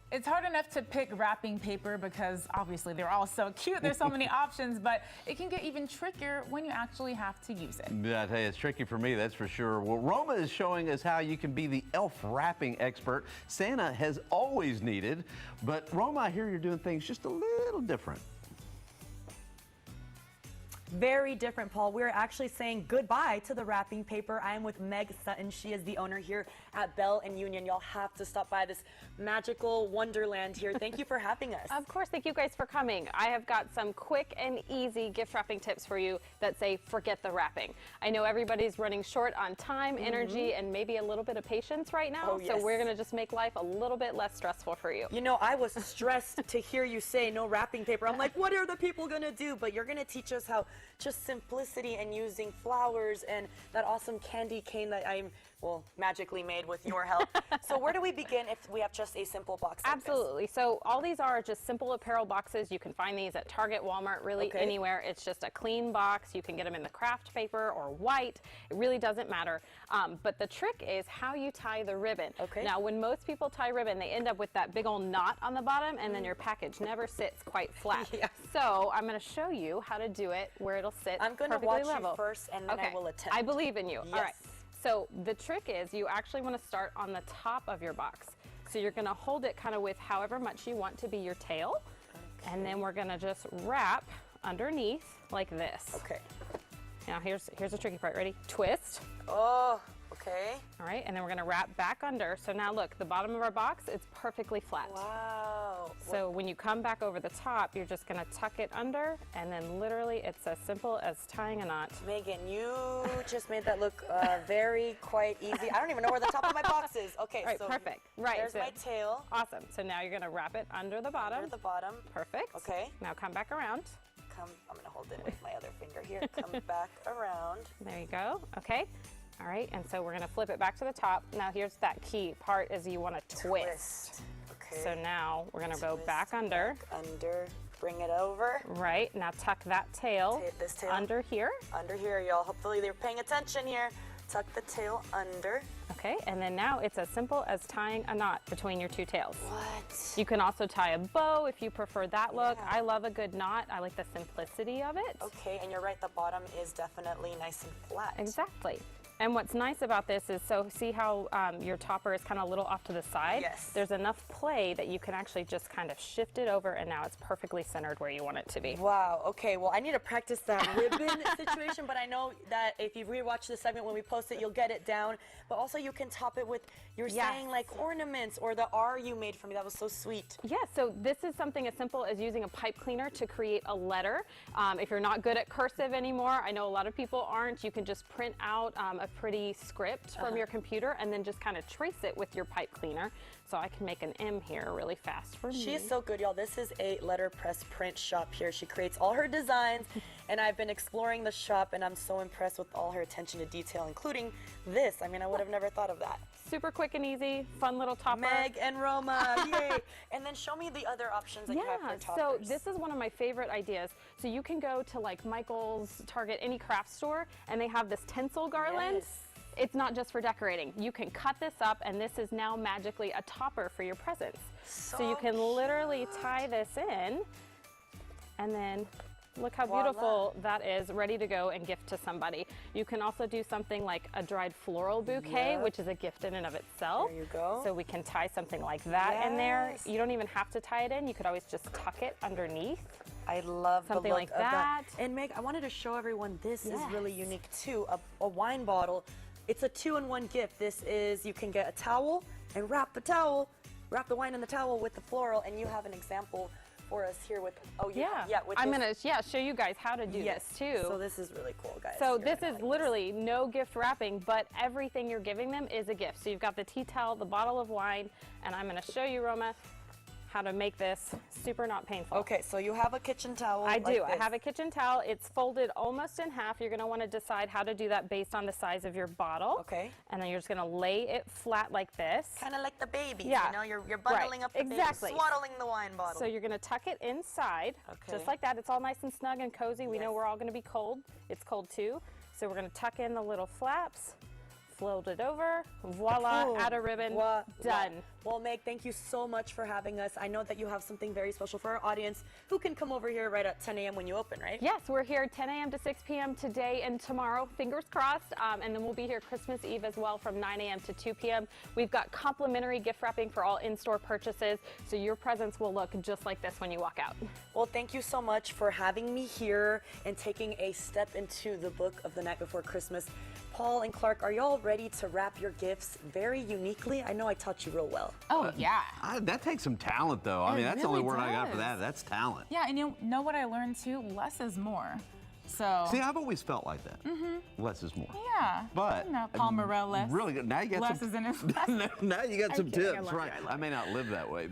It's hard enough to pick wrapping paper because obviously they're all so cute. There's so many options, but it can get even trickier when you actually have to use it. Yeah, I tell you, it's tricky for me, that's for sure. Well, Roma is showing us how you can be the elf wrapping expert Santa has always needed. But Roma, I hear you're doing things just a little different. Very different, Paul. We're actually saying goodbye to the wrapping paper. I am with Meg Sutton. She is the owner here at Belle Union. Y'all have to stop by this magical wonderland here. Thank you for having us. Of course, thank you guys for coming. I have got some quick and easy gift wrapping tips for you that say forget the wrapping. I know everybody's running short on time, energy, and maybe a little bit of patience right now. Oh, yes. So we're going to just make life a little bit less stressful for you. You know, I was stressed to hear you say no wrapping paper. I'm like, what are the people going to do? But you're going to teach us how just simplicity and using flowers and that awesome candy cane that I'm, well, magically made with your help. So where do we begin if we have just a simple box like Absolutely. So all these are just simple apparel boxes. You can find these at Target, Walmart, really anywhere. It's just a clean box. You can get them in the craft paper or white. It really doesn't matter. But the trick is how you tie the ribbon. Okay. Now, when most people tie ribbon, they end up with that big old knot on the bottom, and then your package never sits quite flat. Yeah. So I'm going to show you how to do it where it'll sit I'm going to perfectly watch level. you first, and then I will attempt. I believe in you. Yes. All right. So the trick is you actually want to start on the top of your box. So you're going to hold it kind of with however much you want to be your tail. Okay. And then we're going to just wrap underneath like this. Okay. Now here's the tricky part. Ready? Twist. Oh, okay. All right, and then we're going to wrap back under. So now look, the bottom of our box, it's perfectly flat. Wow. So when you come back over the top, you're just going to tuck it under, and then literally it's as simple as tying a knot. Megan, you just made that look quite easy. I don't even know where the top of my box is. Okay, Right, so perfect. Right, there's so my tail. Awesome. So now you're going to wrap it under the bottom. Under the bottom. Perfect. Okay. Now come back around. I'm going to hold it with my other finger here. Come back around. There you go. Okay. All right, and so we're going to flip it back to the top. Now here's that key part is you want to twist. Okay. So now we're going to go back under. Under. Bring it over. Right. Now tuck that tail, This tail under here. Under here, y'all. Hopefully they're paying attention here. Tuck the tail under. Okay, and then now it's as simple as tying a knot between your two tails. What? You can also tie a bow if you prefer that look. I love a good knot. I like the simplicity of it. Okay, and you're right, the bottom is definitely nice and flat. Exactly. And what's nice about this is, so see how your topper is kind of a little off to the side? Yes. There's enough play that you can actually just kind of shift it over, and now it's perfectly centered where you want it to be. Wow, okay, well, I need to practice that ribbon situation, but I know that if you rewatch the segment when we post it, you'll get it down. But also you can top it with, you're saying like ornaments, or the R you made for me. That was so sweet. Yeah, so this is something as simple as using a pipe cleaner to create a letter. If you're not good at cursive anymore, I know a lot of people aren't, you can just print out a pretty script from your computer and then just kind of trace it with your pipe cleaner. So I can make an M here really fast for me. She is so good, y'all. This is a letterpress print shop here. She creates all her designs, and I've been exploring the shop, and I'm so impressed with all her attention to detail, including this. I mean, I would have never thought of that. Super quick and easy, fun little topper. Meg and Roma, yay! And then show me the other options that you have for toppers. So this is one of my favorite ideas. So you can go to like Michael's, Target, any craft store, and they have this tinsel garland. Yes. It's not just for decorating. You can cut this up, and this is now magically a topper for your presents. So you can literally tie this in, and then look how beautiful that is, ready to go and gift to somebody. You can also do something like a dried floral bouquet, which is a gift in and of itself. There you go. So we can tie something like that in there. You don't even have to tie it in. You could always just tuck it underneath. I love something the look like of that. And Meg, I wanted to show everyone this is really unique too. A wine bottle. It's a 2-in-1 gift. This is, you can get a towel and wrap the wine in the towel with the floral, and you have an example for us here with, I'm gonna show you guys how to do this too. So this is really cool, guys. So this is literally no gift wrapping, but everything you're giving them is a gift. So you've got the tea towel, the bottle of wine, and I'm gonna show you, Roma, how to make this super not painful. Okay, so you have a kitchen towel. I do. I have a kitchen towel. It's folded almost in half. You're going to want to decide how to do that based on the size of your bottle. Okay. And then you're just going to lay it flat like this. Kind of like the baby. Yeah. You know, you're bundling up the baby, swaddling the wine bottle. So you're going to tuck it inside, just like that. It's all nice and snug and cozy. We know we're all going to be cold. It's cold too. So we're going to tuck in the little flaps, fold it over. Voila, Boom. add a ribbon, Voila. done. Well, Meg, thank you so much for having us. I know that you have something very special for our audience who can come over here right at 10 a.m. when you open, right? Yes, we're here 10 a.m. to 6 p.m. today and tomorrow, fingers crossed. And then we'll be here Christmas Eve as well from 9 a.m. to 2 p.m. We've got complimentary gift wrapping for all in-store purchases, so your presents will look just like this when you walk out. Well, thank you so much for having me here and taking a step into the book of The Night Before Christmas. Paul and Clark, are y'all ready to wrap your gifts very uniquely? I know I taught you real well. Oh, yeah. That takes some talent, though. I It mean, that's the only really word I got for does. that. That's talent. Yeah, and you know what I learned too? Less is more. So. See, I've always felt like that. Less is more. Yeah. But You know, Paul Morell less. really good. Now you got Less some. is in his less. Now you got some kidding, I tips, love right? you, I love I may not live that way.